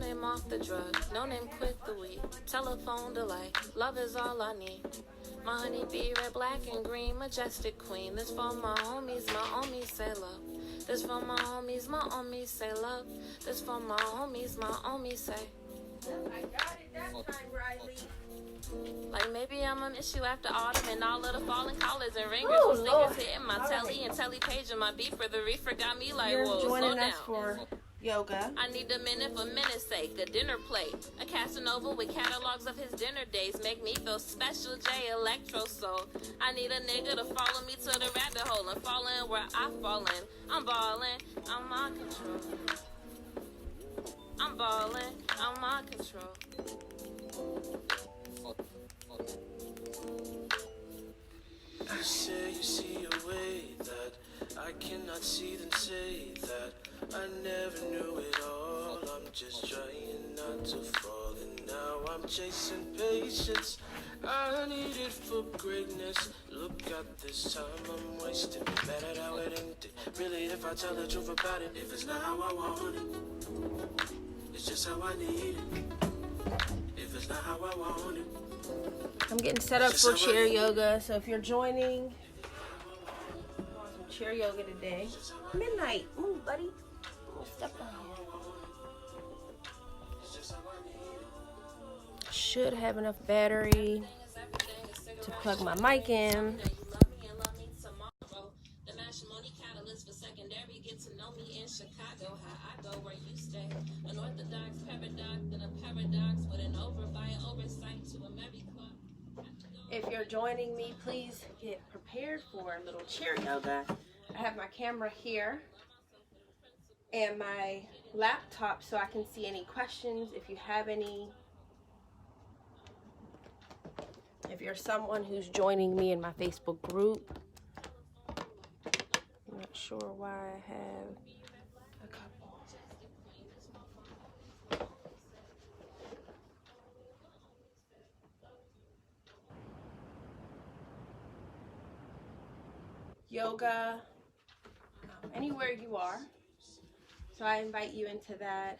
name off the drug, no name quit the weed. Telephone delight, love is all I need. My honey bee, red, black, and green, majestic queen. This for my homies say love. This for my homies say love. This for my homies say. I got it that time, Riley. Like maybe I'ma miss you after autumn and all of the falling collars and ringers. Oh, With Lord. stickers hitting my telly and telly page and my beeper. The reefer got me like, You're whoa, slow joining down. us for yoga. I need a minute for minute's sake, a dinner plate. A Casanova with catalogs of his dinner days make me feel special, J Electro Soul. I need a nigga to follow me to the rabbit hole and fall in where I fall in. I'm ballin', I'm on control. I'm ballin', I'm on control. You say you see a way that I cannot see, then say that I never knew it all. I'm just trying not to fall, and now I'm chasing patience. I need it for greatness. Look at this time I'm wasting. Mad at how it ended. Really, if I tell the truth about it, if it's not how I want it, it's just how I need it. If it's not how I want it. I'm getting set up for chair yoga, so if you're joining, some chair yoga today. Midnight. Move, buddy. Step on here. Should have enough battery to plug my mic in. The matrimony catalyst for secondary. Get to know me in Chicago. How I go where you stay. An orthodox paradox and a paradox with an oversight to America. If you're joining me, please get prepared for a little chair yoga. I have my camera here and my laptop so I can see any questions if you have any. If you're someone who's joining me in my Facebook group, I'm not sure why I have a couple. Yoga, anywhere you are. So I invite you into that.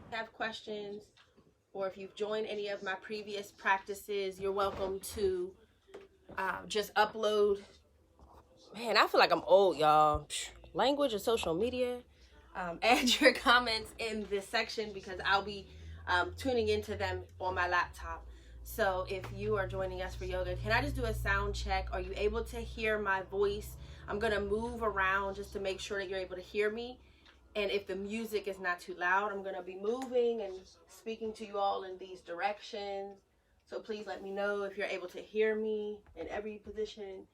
If you have questions, or if you've joined any of my previous practices, you're welcome to just upload. Man, I feel like I'm old, y'all. Language and social media. Add your comments in this section because I'll be tuning into them on my laptop. So if you are joining us for yoga, can I just do a sound check? Are you able to hear my voice? I'm going to move around just to make sure that you're able to hear me. And if the music is not too loud, I'm going to be moving and speaking to you all in these directions. So please let me know if you're able to hear me in every position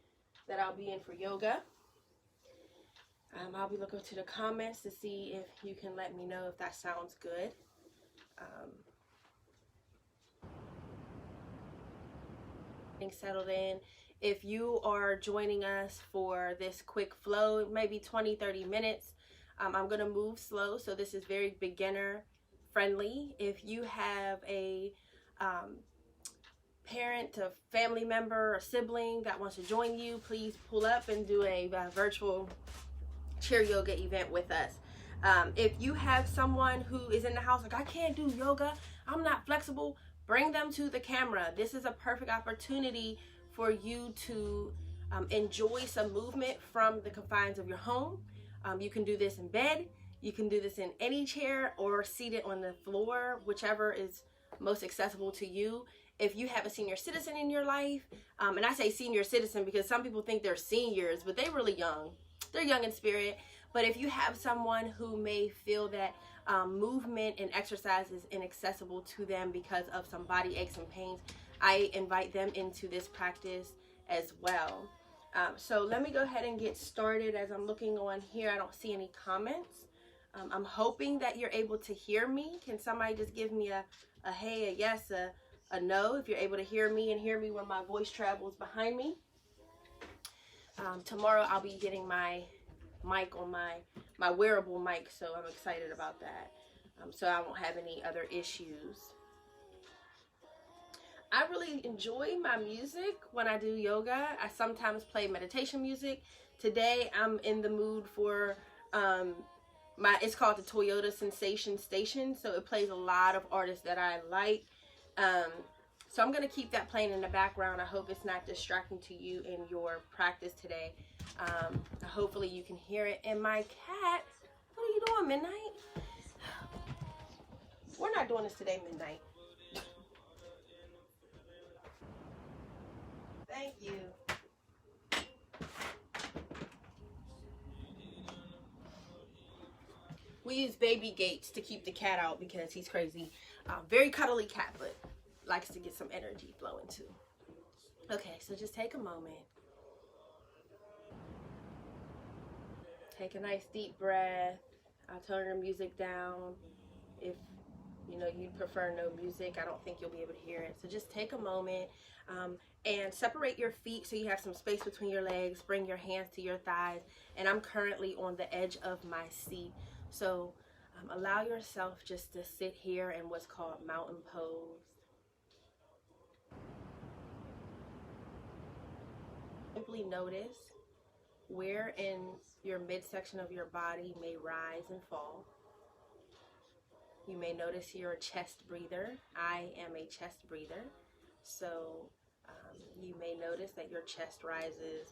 that I'll be in for yoga. I'll be looking to the comments to see if you can let me know if that sounds good. Settled in. If you are joining us for this quick flow, maybe 20-30 minutes, I'm going to move slow, so this is very beginner friendly. If you have a parent, a family member, a sibling that wants to join you, please pull up and do a virtual chair yoga event with us. If you have someone who is in the house like, I can't do yoga, I'm not flexible, bring them to the camera. This is a perfect opportunity for you to enjoy some movement from the confines of your home. You can do this in bed, you can do this in any chair or seated on the floor, whichever is most accessible to you. If you have a senior citizen in your life, and I say senior citizen because some people think they're seniors, but they're really young. They're young in spirit. But if you have someone who may feel that movement and exercise is inaccessible to them because of some body aches and pains, I invite them into this practice as well. So let me go ahead and get started. As I'm looking on here, I don't see any comments. I'm hoping that you're able to hear me. Can somebody just give me a hey, a yes, a no, if you're able to hear me and hear me when my voice travels behind me. Tomorrow I'll be getting my mic on my wearable mic, so I'm excited about that. So I won't have any other issues. I really enjoy my music when I do yoga. I sometimes play meditation music. Today I'm in the mood for It's called the Toyota Sensation Station, so it plays a lot of artists that I like. So I'm going to keep that playing in the background. I hope it's not distracting to you in your practice today. Hopefully you can hear it. And my cat, what are you doing, Midnight? We're not doing this today, Midnight. Thank you. We use baby gates to keep the cat out because he's crazy. Very cuddly cat, but likes to get some energy flowing too. Okay, so just take a moment. Take a nice deep breath. I'll turn the music down. If you'd prefer no music, I don't think you'll be able to hear it. So just take a moment and separate your feet so you have some space between your legs. Bring your hands to your thighs. And I'm currently on the edge of my seat. So allow yourself just to sit here in what's called mountain pose. Simply notice where in your midsection of your body may rise and fall. You may notice you're a chest breather. I am a chest breather. So you may notice that your chest rises.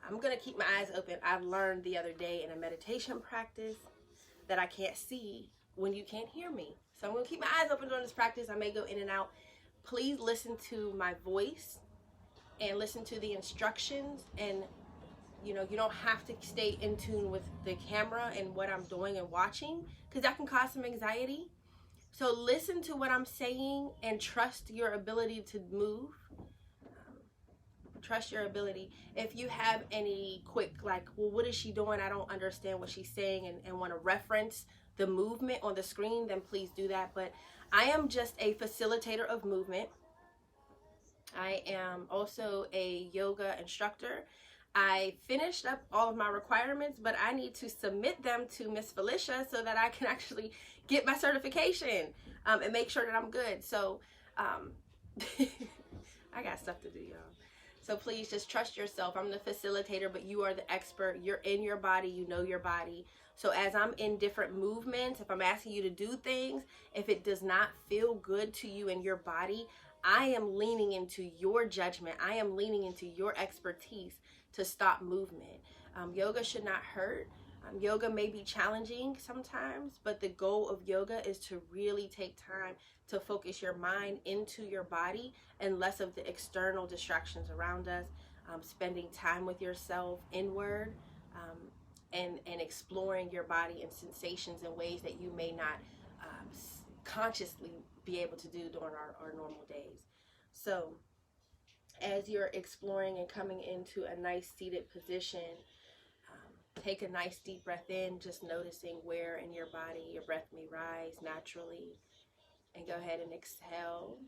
I'm going to keep my eyes open. I learned the other day in a meditation practice that I can't see when you can't hear me. So I'm going to keep my eyes open during this practice. I may go in and out. Please listen to my voice and listen to the instructions. And you don't have to stay in tune with the camera and what I'm doing and watching, because that can cause some anxiety. So listen to what I'm saying and trust your ability to move. Trust your ability. If you have any quick, well, what is she doing? I don't understand what she's saying, and want to reference the movement on the screen, then please do that. But I am just a facilitator of movement. I am also a yoga instructor. I finished up all of my requirements, but I need to submit them to Miss Felicia so that I can actually get my certification and make sure that I'm good. So I got stuff to do, y'all. So please just trust yourself. I'm the facilitator, but you are the expert. You're in your body. You know your body. So as I'm in different movements, if I'm asking you to do things, if it does not feel good to you in your body, I am leaning into your judgment. I am leaning into your expertise to stop movement. Yoga should not hurt. Yoga may be challenging sometimes, but the goal of yoga is to really take time to focus your mind into your body and less of the external distractions around us. Spending time with yourself inward and exploring your body and sensations in ways that you may not consciously be able to do during our normal days. So as you're exploring and coming into a nice seated position, take a nice deep breath in, just noticing where in your body your breath may rise naturally. And go ahead and exhale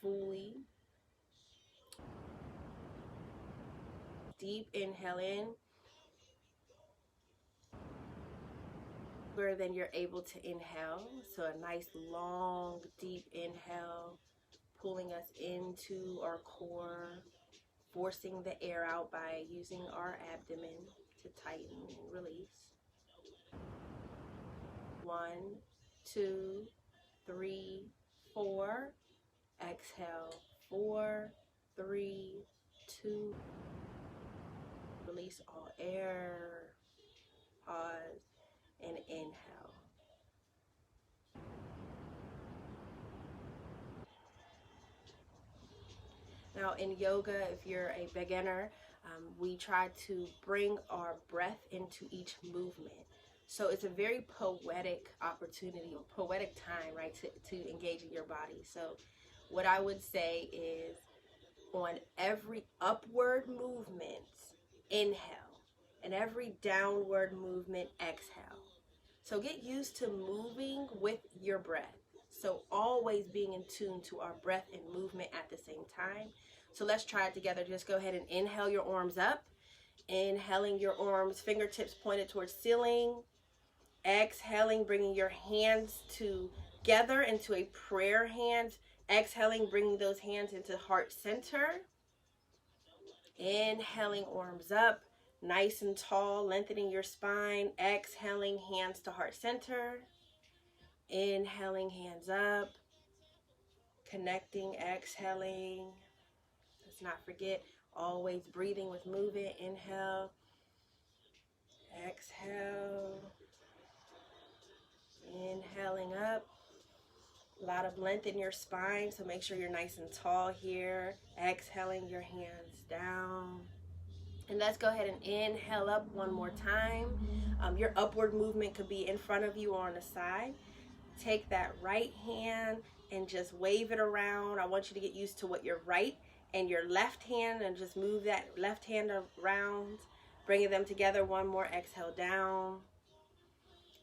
fully. Deep inhale in. Longer than you're able to inhale. So a nice long deep inhale, pulling us into our core, forcing the air out by using our abdomen to tighten and release. 1, 2, 3, 4. Exhale. 4, 3, 2. Release all air. Pause and inhale. Now in yoga, if you're a beginner, we try to bring our breath into each movement. So it's a very poetic opportunity, or poetic time, right, to engage in your body. So what I would say is, on every upward movement, inhale, and every downward movement, exhale. So get used to moving with your breath. So always being in tune to our breath and movement at the same time. So let's try it together. Just go ahead and inhale your arms up. Inhaling your arms, fingertips pointed towards ceiling. Exhaling, bringing your hands together into a prayer hand. Exhaling, bringing those hands into heart center. Inhaling, arms up. Nice and tall, lengthening your spine. Exhaling, hands to heart center. Inhaling, hands up. Connecting, exhaling. Let's not forget, always breathing with movement. Inhale. Exhale. Inhaling up. A lot of length in your spine, so make sure you're nice and tall here. Exhaling, your hands down. And let's go ahead and inhale up one more time. Your upward movement could be in front of you or on the side. Take that right hand and just wave it around. I want you to get used to what your right and your left hand, and just move that left hand around, bringing them together. One more. Exhale down.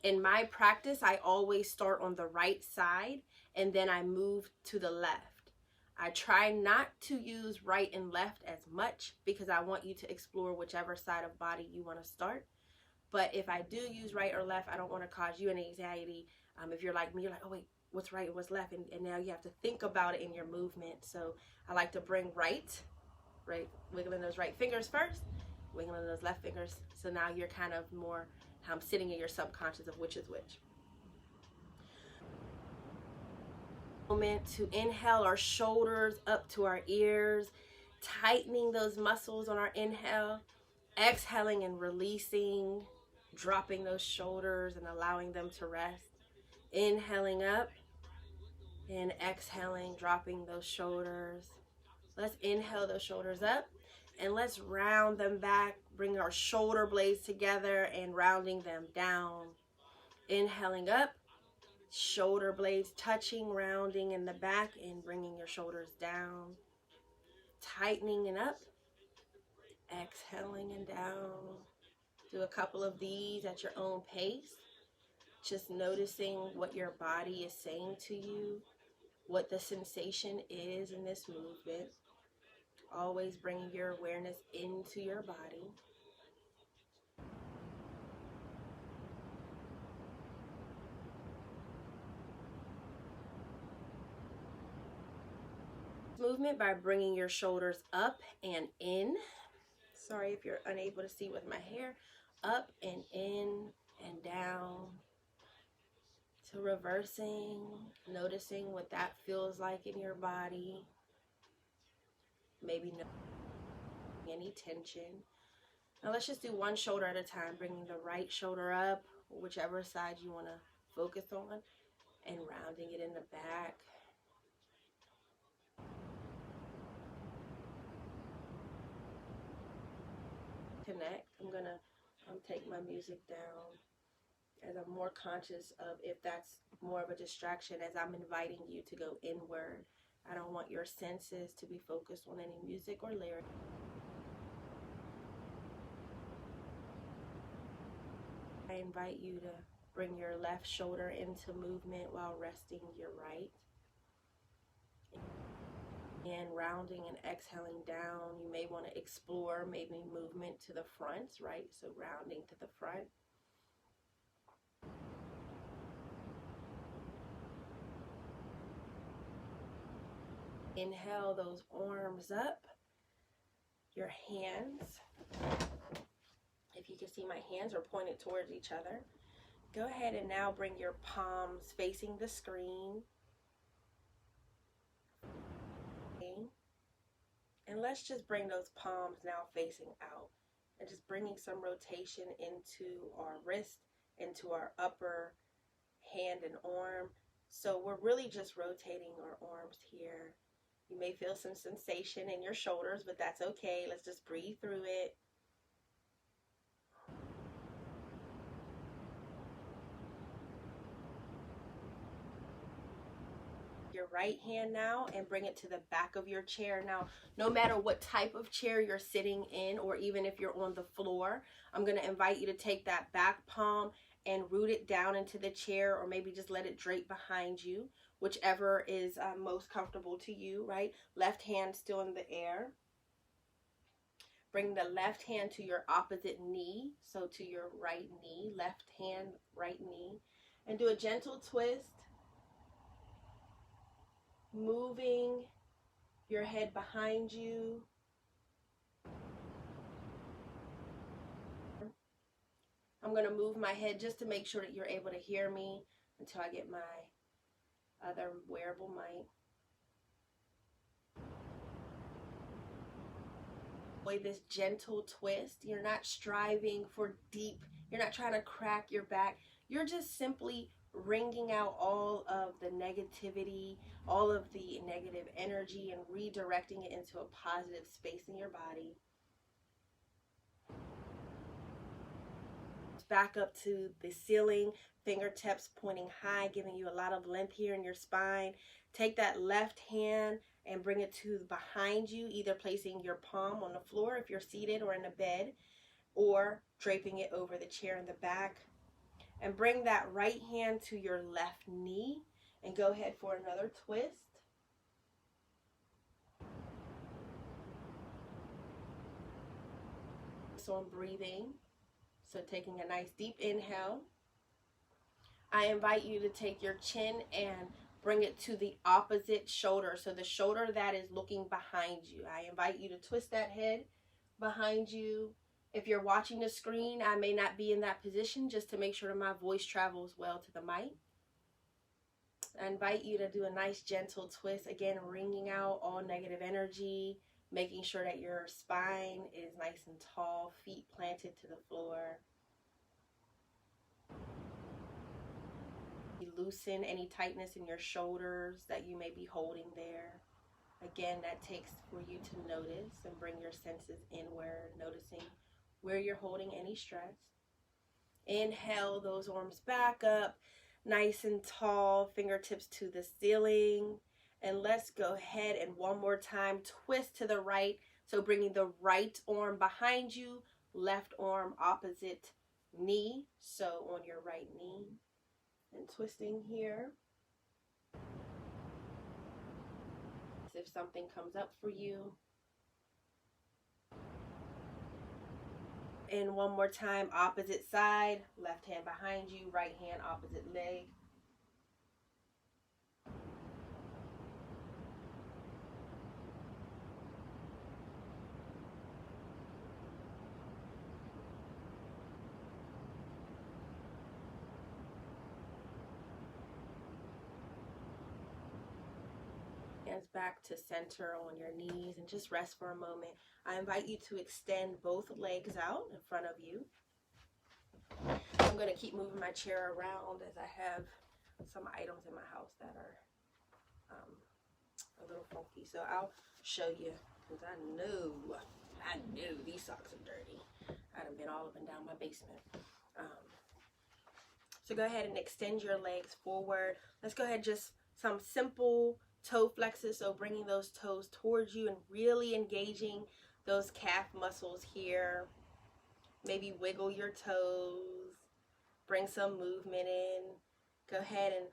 In my practice, I always start on the right side and then I move to the left. I try not to use right and left as much because I want you to explore whichever side of body you want to start. But if I do use right or left, I don't want to cause you any anxiety. If you're like me, you're like, oh wait, what's right and what's left? And now you have to think about it in your movement. So I like to bring right, wiggling those right fingers first, wiggling those left fingers. So now you're kind of more sitting in your subconscious of which is which. Moment to inhale, our shoulders up to our ears, tightening those muscles on our inhale, exhaling and releasing, dropping those shoulders and allowing them to rest. Inhaling up and exhaling, dropping those shoulders. Let's inhale those shoulders up and let's round them back, bring our shoulder blades together and rounding them down. Inhaling up, shoulder blades touching, rounding in the back and bringing your shoulders down. Tightening and up, exhaling and down. Do a couple of these at your own pace. Just noticing what your body is saying to you, what the sensation is in this movement. Always bringing your awareness into your body. Movement by bringing your shoulders up and in. Sorry if you're unable to see with my hair. Up and in and down. So reversing, noticing what that feels like in your body. Maybe no any tension. Now let's just do one shoulder at a time, bringing the right shoulder up, whichever side you want to focus on, and rounding it in the back. Connect. I'm going to take my music down as I'm more conscious of if that's more of a distraction, as I'm inviting you to go inward. I don't want your senses to be focused on any music or lyric. I invite you to bring your left shoulder into movement while resting your right. And rounding and exhaling down. You may want to explore maybe movement to the front, right? So rounding to the front. Inhale those arms up. Your hands, if you can see my hands, are pointed towards each other. Go ahead and now bring your palms facing the screen. And let's just bring those palms now facing out. And just bringing some rotation into our wrist, into our upper hand and arm. So we're really just rotating our arms here. You may feel some sensation in your shoulders, but that's okay. Let's just breathe through it. Your right hand now and bring it to the back of your chair. Now, no matter what type of chair you're sitting in, or even if you're on the floor, I'm going to invite you to take that back palm and root it down into the chair, or maybe just let it drape behind you, whichever is most comfortable to you, right? Left hand still in the air. Bring the left hand to your opposite knee, so to your right knee, left hand, right knee, and do a gentle twist. Moving your head behind you. I'm going to move my head just to make sure that you're able to hear me until I get my other wearable mic. With this gentle twist, you're not striving for deep, you're not trying to crack your back, you're just simply wringing out all of the negativity, all of the negative energy, and redirecting it into a positive space in your body. Back up to the ceiling, fingertips pointing high, giving you a lot of length here in your spine. Take that left hand and bring it to behind you, either placing your palm on the floor if you're seated or in a bed, or draping it over the chair in the back. And bring that right hand to your left knee and go ahead for another twist. So I'm breathing. So taking a nice deep inhale. I invite you to take your chin and bring it to the opposite shoulder. So the shoulder that is looking behind you. I invite you to twist that head behind you. If you're watching the screen, I may not be in that position, just to make sure that my voice travels well to the mic. I invite you to do a nice gentle twist. Again, wringing out all negative energy, making sure that your spine is nice and tall, feet planted to the floor. Loosen any tightness in your shoulders that you may be holding there. Again, that takes for you to notice and bring your senses inward, noticing where you're holding any stress. Inhale those arms back up, nice and tall, fingertips to the ceiling. And let's go ahead and one more time, twist to the right. So bringing the right arm behind you, left arm opposite knee. So on your right knee. And twisting here. If something comes up for you. And one more time, opposite side, left hand behind you, right hand opposite leg. Hands back to center on your knees and just rest for a moment. I invite you to extend both legs out in front of you. I'm going to keep moving my chair around as I have some items in my house that are a little funky. So I'll show you, because I knew these socks are dirty. I'd have been all up and down my basement. So go ahead and extend your legs forward. Let's go ahead, just some simple toe flexes, so bringing those toes towards you and really engaging those calf muscles here. Maybe wiggle your toes, bring some movement in. Go ahead and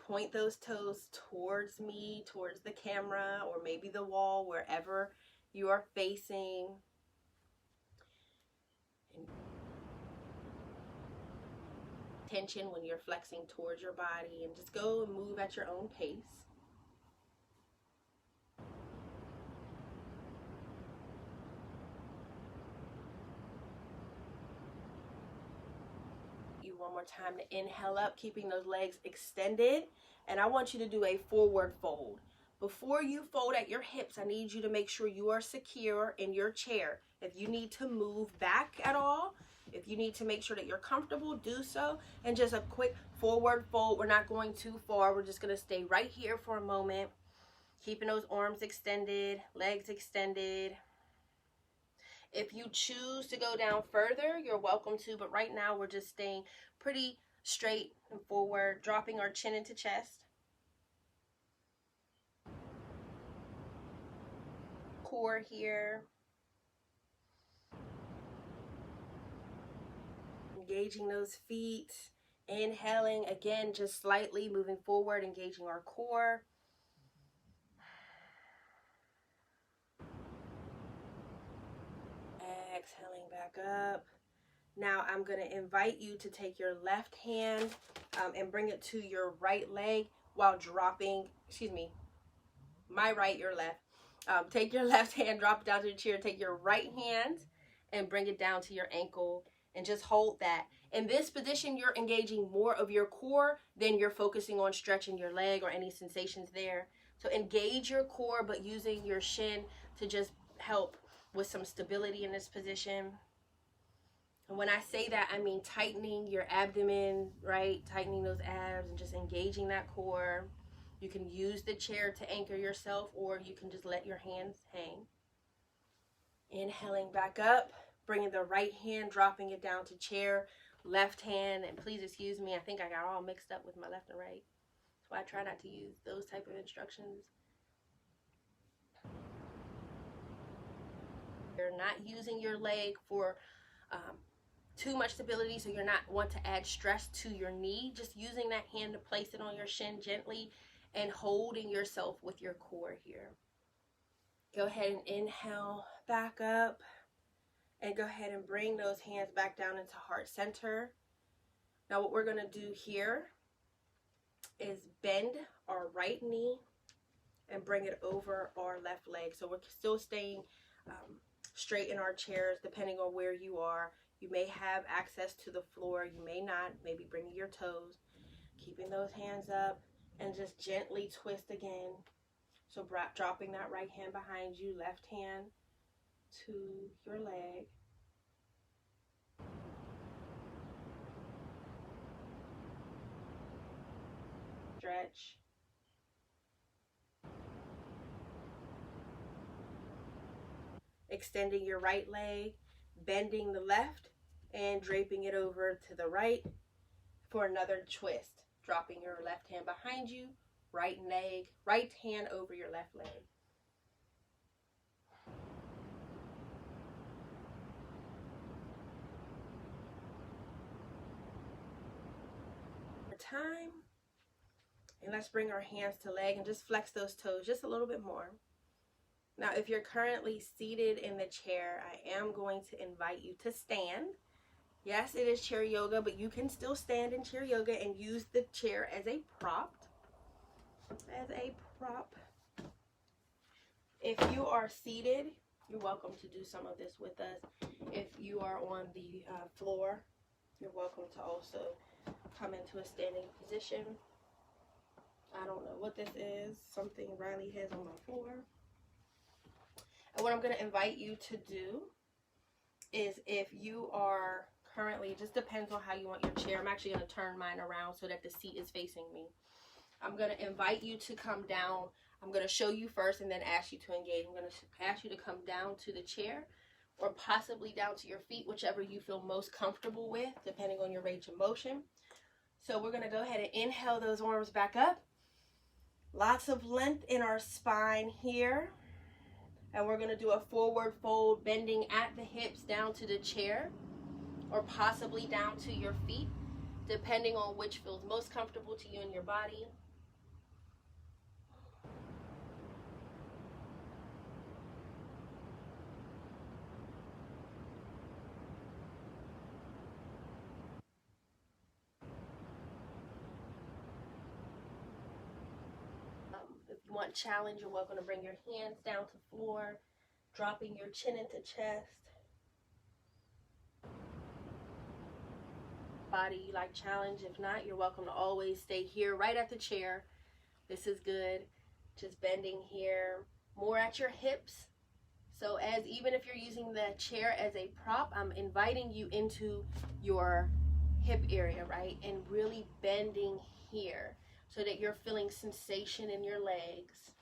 point those toes towards me, towards the camera, or maybe the wall, wherever you are facing. And tension when you're flexing towards your body, and just go and move at your own pace. One more time to inhale up, keeping those legs extended. And I want you to do a forward fold. Before you fold at your hips, I need you to make sure you are secure in your chair. If you need to move back at all, if you need to make sure that you're comfortable, do so. And just a quick forward fold. We're not going too far. We're just going to stay right here for a moment. Keeping those arms extended, legs extended. If you choose to go down further, you're welcome to, but right now we're just staying pretty straight and forward, dropping our chin into chest. Core here. Engaging those feet. Inhaling, again, just slightly moving forward, engaging our core. Exhaling back up. Now I'm going to invite you to take your left hand and bring it to your right leg while dropping, my right, your left. Take your left hand, drop it down to the chair, take your right hand and bring it down to your ankle and just hold that. In this position, you're engaging more of your core than you're focusing on stretching your leg or any sensations there. So engage your core, but using your shin to just help with some stability in this position. And when I say that, I mean tightening your abdomen, right? Tightening those abs and just engaging that core. You can use the chair to anchor yourself, or you can just let your hands hang. Inhaling back up, bringing the right hand, dropping it down to chair, left hand, and please excuse me, I think I got all mixed up with my left and right. So I try not to use those type of instructions. You're not using your leg for too much stability, so you're not want to add stress to your knee. Just using that hand to place it on your shin gently and holding yourself with your core here. Go ahead and inhale back up, and go ahead and bring those hands back down into heart center. Now what we're going to do here is bend our right knee and bring it over our left leg. So we're still staying straight in our chairs depending on where you are. You may have access to the floor, you may not, maybe bringing your toes, keeping those hands up, and just gently twist again. So dropping that right hand behind you, left hand to your leg. Stretch. Extending your right leg, bending the left, and draping it over to the right for another twist. Dropping your left hand behind you, right hand over your left leg. Time, and let's bring our hands to leg and just flex those toes just a little bit more. Now if you're currently seated in the chair, I am going to invite you to stand. Yes, it is chair yoga, but you can still stand in chair yoga and use the chair as a prop. If you are seated, you're welcome to do some of this with us. If you are on the floor, you're welcome to also come into a standing position. I don't know what this is. Something Riley has on my floor. And what I'm going to invite you to do is, if you are currently, it just depends on how you want your chair. I'm actually going to turn mine around so that the seat is facing me. I'm going to invite you to come down. I'm going to show you first and then ask you to engage. I'm going to ask you to come down to the chair, or possibly down to your feet, whichever you feel most comfortable with, depending on your range of motion. So we're going to go ahead and inhale those arms back up. Lots of length in our spine here. And we're going to do a forward fold, bending at the hips down to the chair, or possibly down to your feet, depending on which feels most comfortable to you and your body. If you want challenge, you're welcome to bring your hands down to floor, dropping your chin into chest. Body you like challenge. If not, you're welcome to always stay here right at the chair. This is good. Just bending here, more at your hips. So as even if you're using the chair as a prop, I'm inviting you into your hip area, right? And really bending here so that you're feeling sensation in your legs.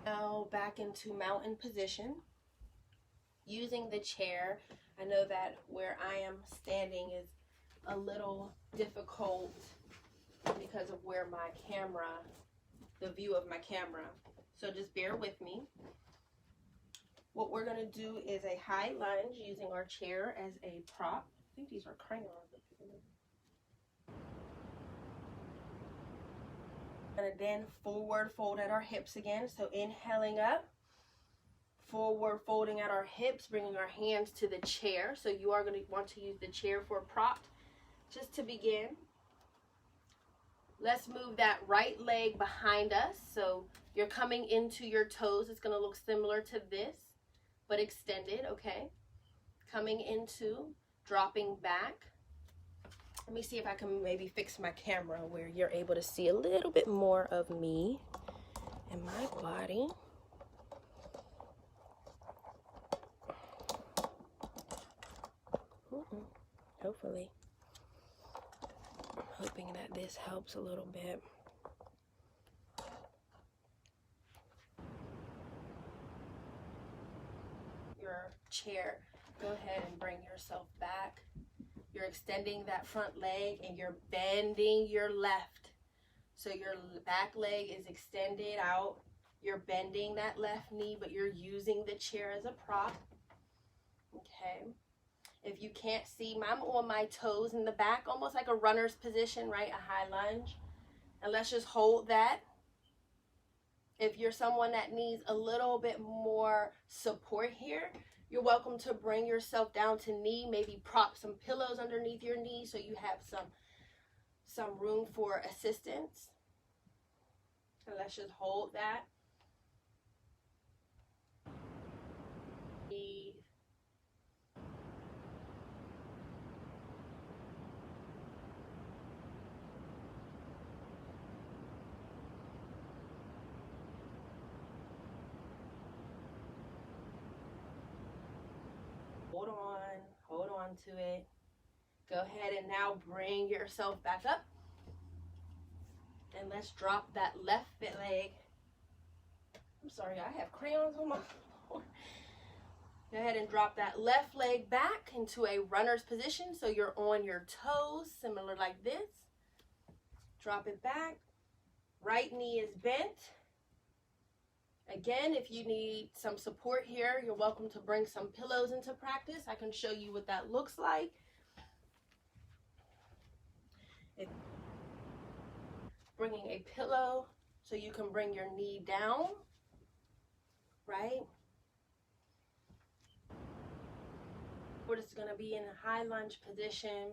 Now back into mountain position. Using the chair, I know that where I am standing is a little difficult because of where my camera, the view of my camera. So just bear with me. What we're going to do is a high lunge using our chair as a prop. I think these are crayons. And then forward fold at our hips again. So inhaling up, forward folding at our hips, bringing our hands to the chair. So you are going to want to use the chair for a prop. just to begin, let's move that right leg behind us. So you're coming into your toes. It's going to look similar to this, but extended, okay? Coming into, dropping back. Let me see if I can maybe fix my camera where you're able to see a little bit more of me and my body. Hopefully. I'm hoping that this helps a little bit. Your chair, go ahead and bring yourself back. You're extending that front leg and you're bending your left. So your back leg is extended out. You're bending that left knee, but you're using the chair as a prop. Okay. If you can't see, I'm on my toes in the back, almost like a runner's position, right? A high lunge. And let's just hold that. If you're someone that needs a little bit more support here, you're welcome to bring yourself down to knee, maybe prop some pillows underneath your knee so you have some room for assistance. So let's just hold that. Breathe. Hold on to it. Go ahead and now bring yourself back up. And let's drop that left leg. I'm sorry, I have crayons on my floor. Go ahead and drop that left leg back into a runner's position. So you're on your toes, similar like this. Drop it back. Right knee is bent. Again, if you need some support here, you're welcome to bring some pillows into practice. I can show you what that looks like. Bringing a pillow so you can bring your knee down, right? We're just going to be in a high lunge position.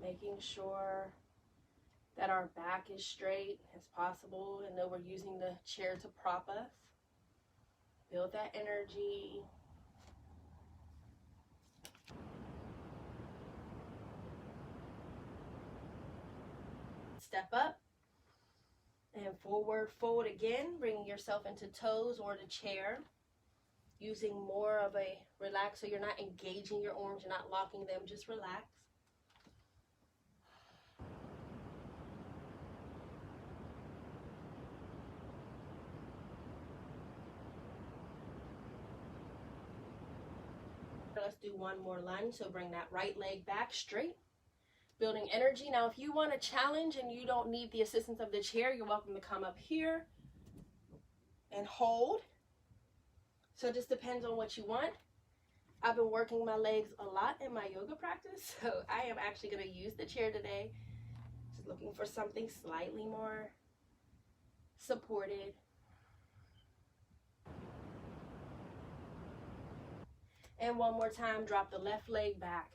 Making sure that our back is straight as possible and that we're using the chair to prop us. Build that energy. Step up and forward fold again, bringing yourself into toes or the chair. Using more of a relax, so you're not engaging your arms, you're not locking them, just relax. Let's do one more lunge. So bring that right leg back straight, building energy. Now, if you want a challenge and you don't need the assistance of the chair, you're welcome to come up here and hold. So it just depends on what you want. I've been working my legs a lot in my yoga practice, so I am actually going to use the chair today. Just looking for something slightly more supported. And one more time, drop the left leg back.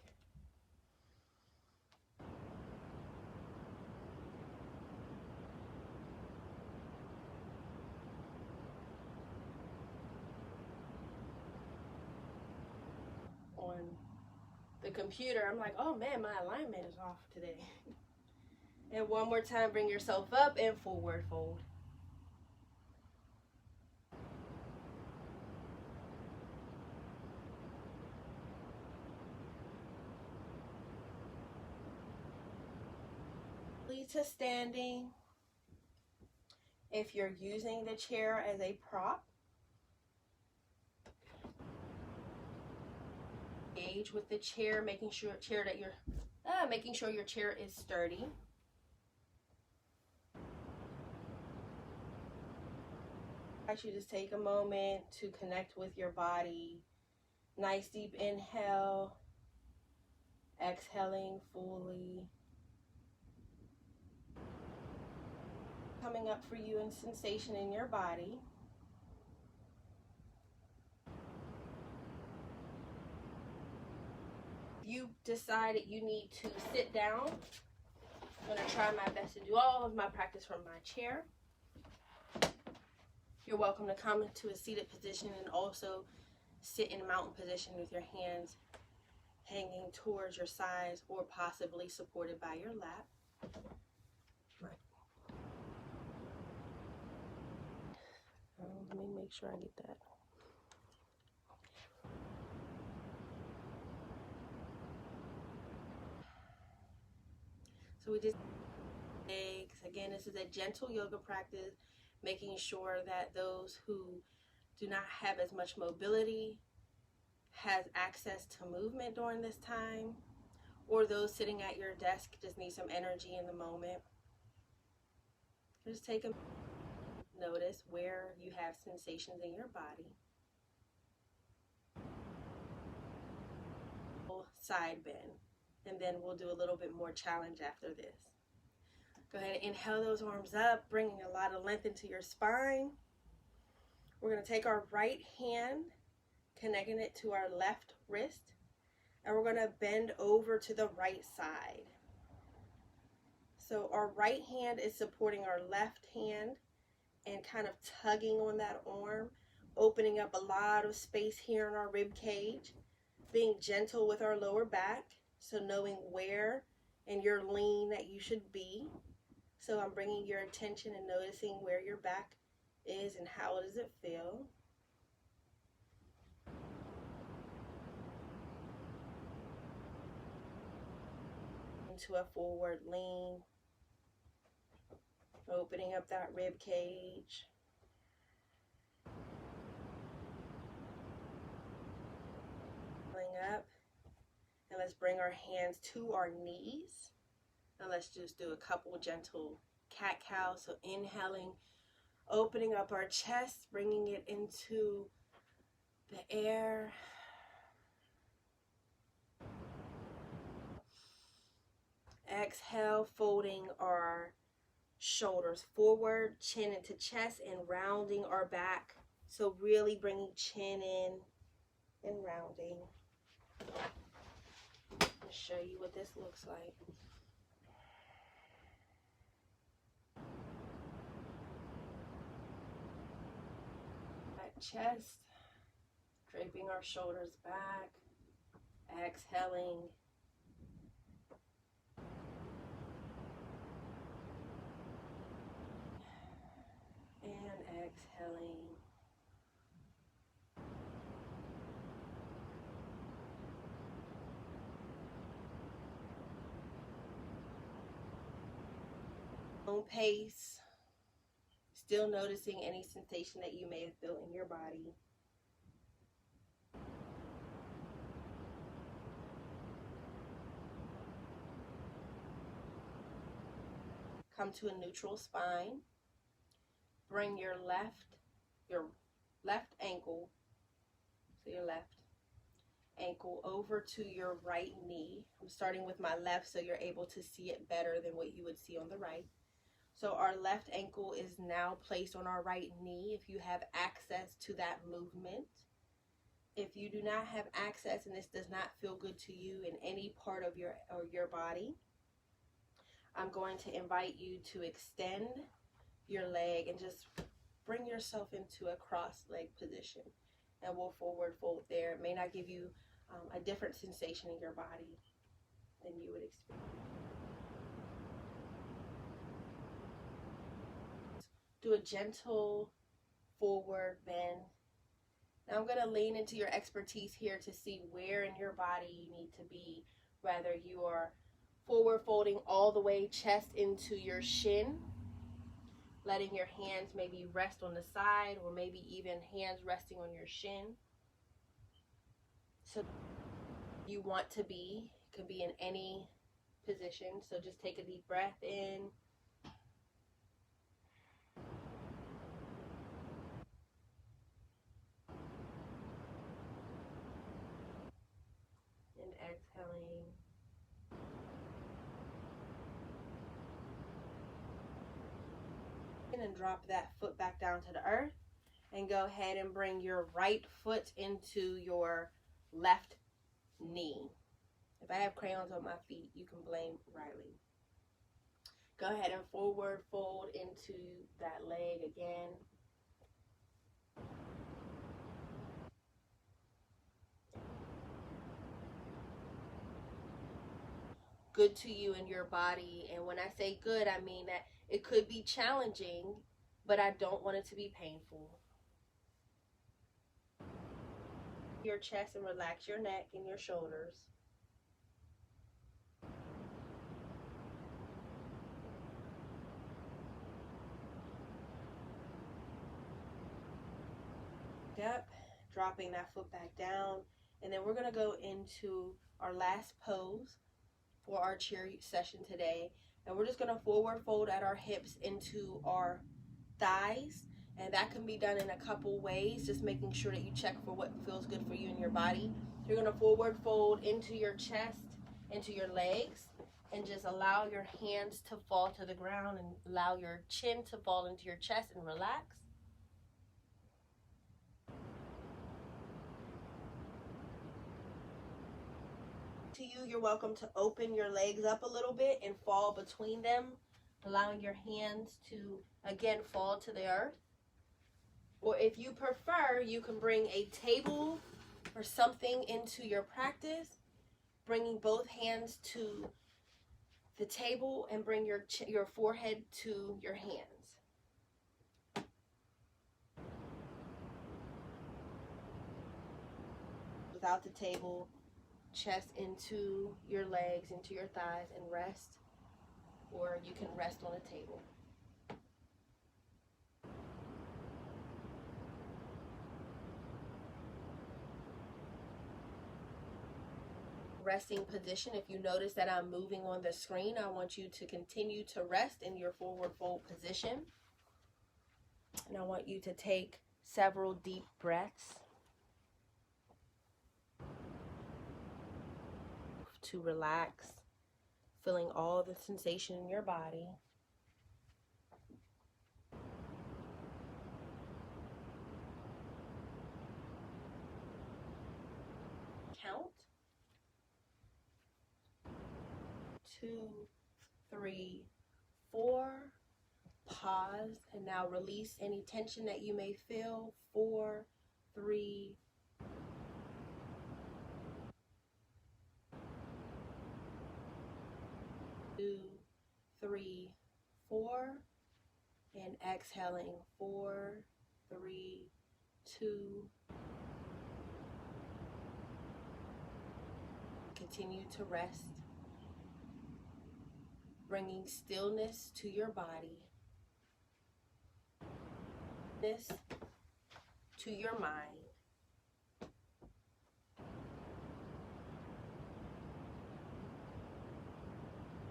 On the computer, I'm like, oh man, my alignment is off today. And one more time, bring yourself up and forward fold. To standing. If you're using the chair as a prop, engage with the chair, making sure your chair is sturdy. Actually, just take a moment to connect with your body. Nice deep inhale, exhaling fully. coming up for you in sensation in your body. You decided you need to sit down. I'm going to try my best to do all of my practice from my chair. You're welcome to come into a seated position and also sit in mountain position with your hands hanging towards your sides or possibly supported by your lap. Right. Let me make sure I get that. So we just legs. Again, this is a gentle yoga practice, making sure that those who do not have as much mobility has access to movement during this time, or those sitting at your desk just need some energy in the moment. Just take a notice where you have sensations in your body. Side bend, and then we'll do a little bit more challenge after this. Go ahead and inhale those arms up, bringing a lot of length into your spine. We're going to take our right hand, connecting it to our left wrist, and we're going to bend over to the right side. So our right hand is supporting our left hand and kind of tugging on that arm, opening up a lot of space here in our rib cage, being gentle with our lower back, so knowing where in your lean that you should be. So I'm bringing your attention and noticing where your back is and how does it feel. Into a forward lean, opening up that rib cage. Up, and let's bring our hands to our knees, and let's just do a couple gentle cat-cows. So inhaling, opening up our chest, bringing it into the air. Exhale, folding our shoulders forward, chin into chest, and rounding our back. So really bringing chin in and rounding. I'll show you what this looks like. Back chest, draping our shoulders back, exhaling. And exhaling. Own pace, still noticing any sensation that you may have felt in your body. Come to a neutral spine. Bring your left ankle, so your left ankle over to your right knee. I'm starting with my left so you're able to see it better than what you would see on the right. So our left ankle is now placed on our right knee if you have access to that movement. If you do not have access and this does not feel good to you in any part of your body, I'm going to invite you to extend your leg and just bring yourself into a cross leg position. And we'll forward fold there. It may not give you a different sensation in your body than you would experience. Do a gentle forward bend. Now I'm going to lean into your expertise here to see where in your body you need to be, whether you are forward folding all the way chest into your shin, letting your hands maybe rest on the side, or maybe even hands resting on your shin. So you want to be, it could be in any position. So just take a deep breath in. And exhaling. and drop that foot back down to the earth. And go ahead and bring your right foot into your left knee. If I have crayons on my feet, you can blame Riley. Go ahead and forward fold into that leg again. Good to you and your body. And when I say good, I mean that it could be challenging, but I don't want it to be painful. Your chest and relax your neck and your shoulders. Up, dropping that foot back down, and then we're going to go into our last pose for our cheer session today, and we're just going to forward fold at our hips into our thighs, and that can be done in a couple ways, just making sure that you check for what feels good for you and your body. You're going to forward fold into your chest, into your legs, and just allow your hands to fall to the ground and allow your chin to fall into your chest and relax. To you, you're welcome to open your legs up a little bit and fall between them, allowing your hands to again fall to the earth. Or if you prefer, you can bring a table or something into your practice, bringing both hands to the table and bring your forehead to your hands. Without the table, chest into your legs, into your thighs, and rest, or you can rest on a table. Resting position. If you notice that I'm moving on the screen, I want you to continue to rest in your forward fold position, and I want you to take several deep breaths to relax, feeling all the sensation in your body. Count. 2, 3, 4. Pause, and now release any tension that you may feel. 4, 3, 2, 3, 4, and exhaling. 4, 3, 2. Continue to rest, bringing stillness to your body, this to your mind.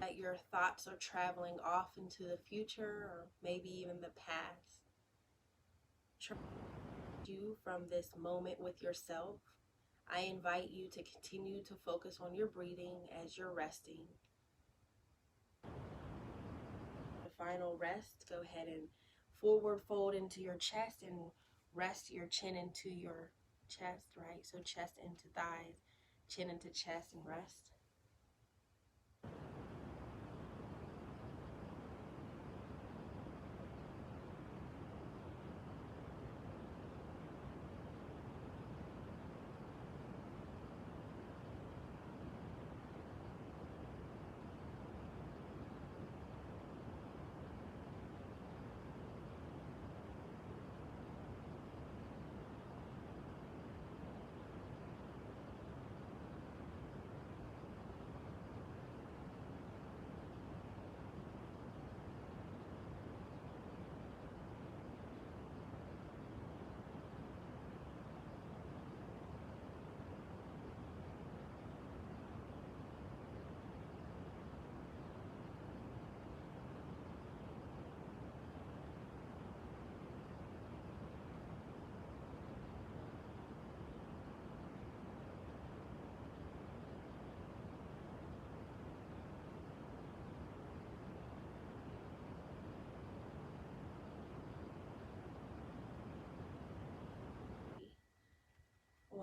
That your thoughts are traveling off into the future or maybe even the past. You from this moment with yourself. I invite you to continue to focus on your breathing as you're resting. The final rest, go ahead and forward fold into your chest and rest your chin into your chest, right? So chest into thighs, chin into chest, and rest.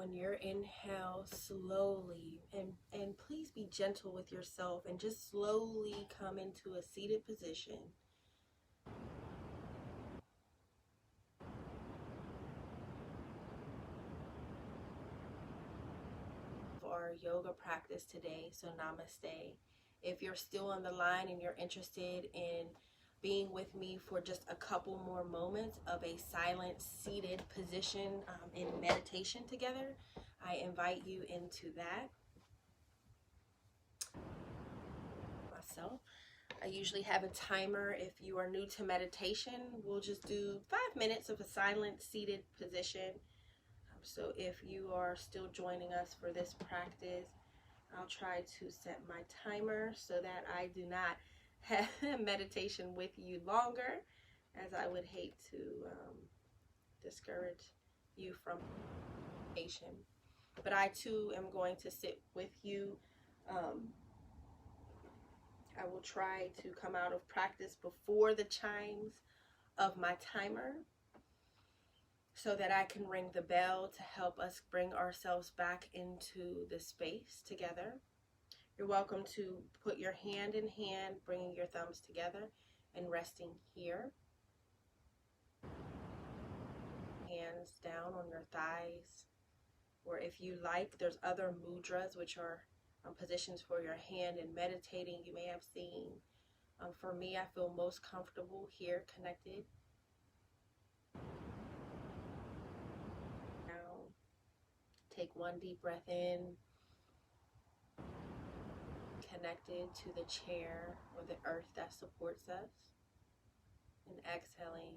on your inhale, slowly, and please be gentle with yourself and just slowly come into a seated position. For our yoga practice today, so namaste. If you're still on the line and you're interested in being with me for just a couple more moments of a silent seated position in meditation together, I invite you into that. Myself, I usually have a timer. If you are new to meditation, we'll just do 5 minutes of a silent seated position. So if you are still joining us for this practice, I'll try to set my timer so that I do not have meditation with you longer, as I would hate to discourage you from meditation. But I too am going to sit with you. I will try to come out of practice before the chimes of my timer, so that I can ring the bell to help us bring ourselves back into the space together. You're welcome to put your hand in hand, bringing your thumbs together and resting here. Hands down on your thighs. Or if you like, there's other mudras, which are positions for your hand in meditating you may have seen. For me, I feel most comfortable here, connected. Take one deep breath in, connected to the chair or the earth that supports us, and exhaling.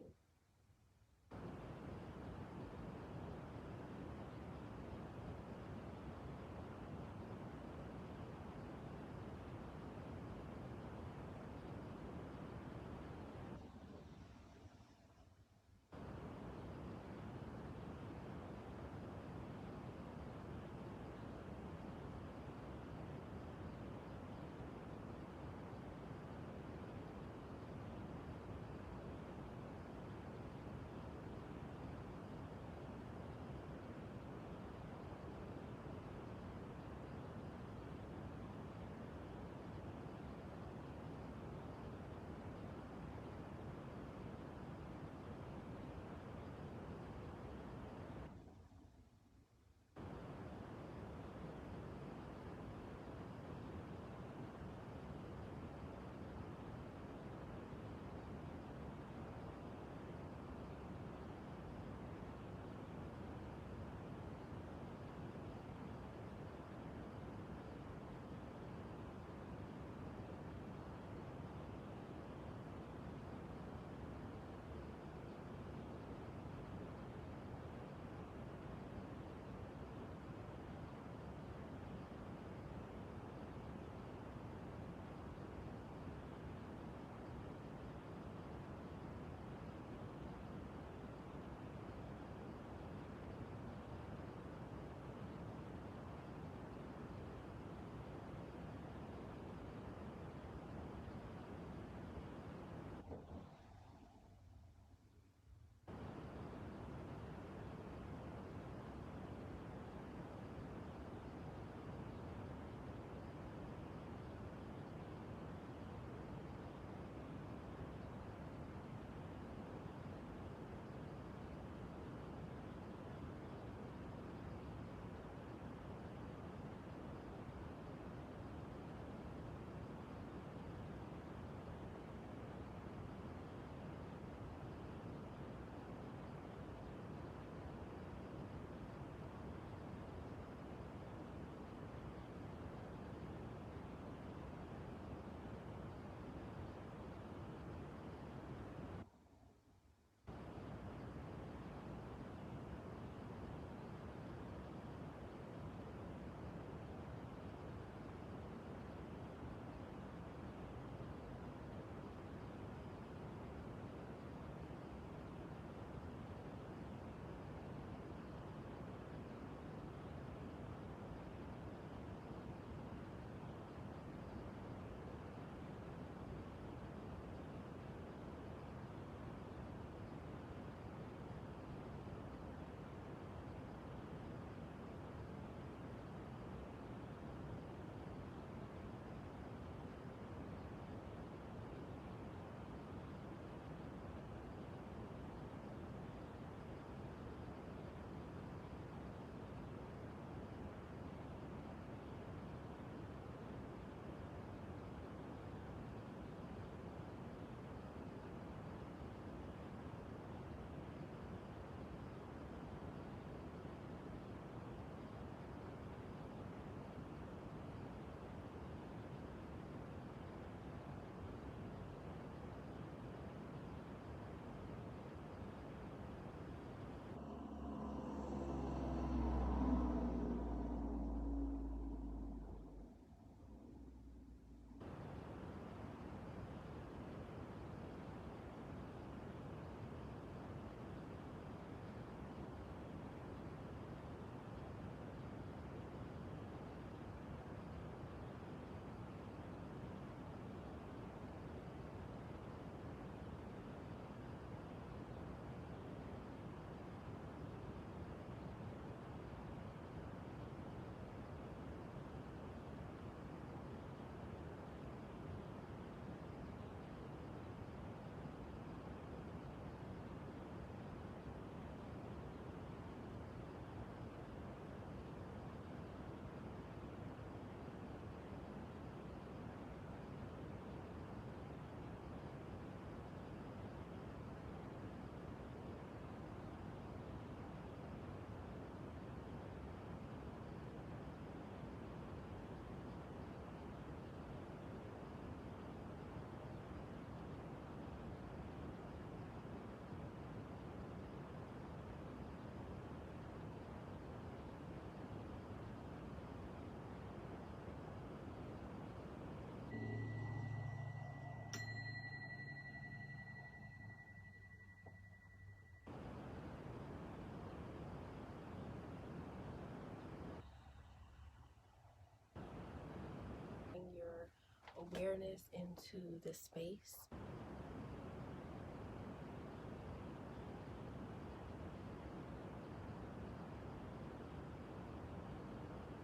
awareness into the space.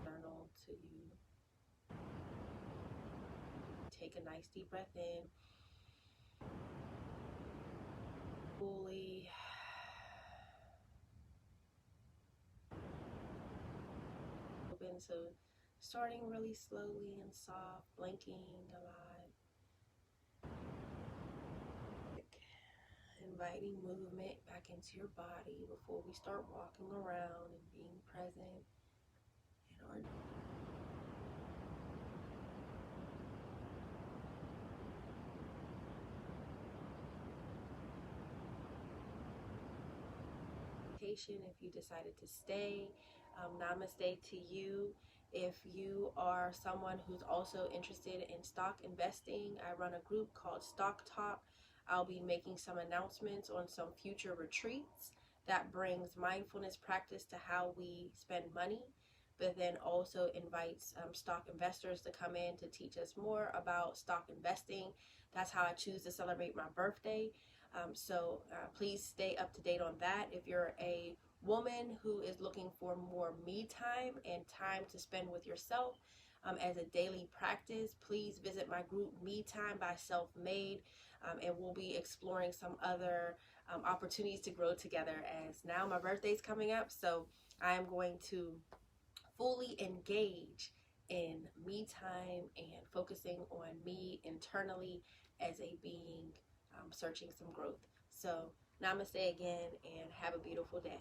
Journal to you. Take a nice deep breath in. Fully. Open, so starting really slowly and soft, blinking a lot. Inviting movement back into your body before we start walking around and being present in our vacation. If you decided to stay, namaste to you. If you are someone who's also interested in stock investing, I run a group called Stock Talk. I'll be making some announcements on some future retreats that brings mindfulness practice to how we spend money, but then also invites stock investors to come in to teach us more about stock investing. That's how I choose to celebrate my birthday. So please stay up to date on that. If you're a woman who is looking for more me time and time to spend with yourself as a daily practice, please visit my group Me Time by Self Made, and we'll be exploring some other opportunities to grow together, as now my birthday's coming up, so I am going to fully engage in me time and focusing on me internally as a being, searching some growth. So namaste again, and have a beautiful day.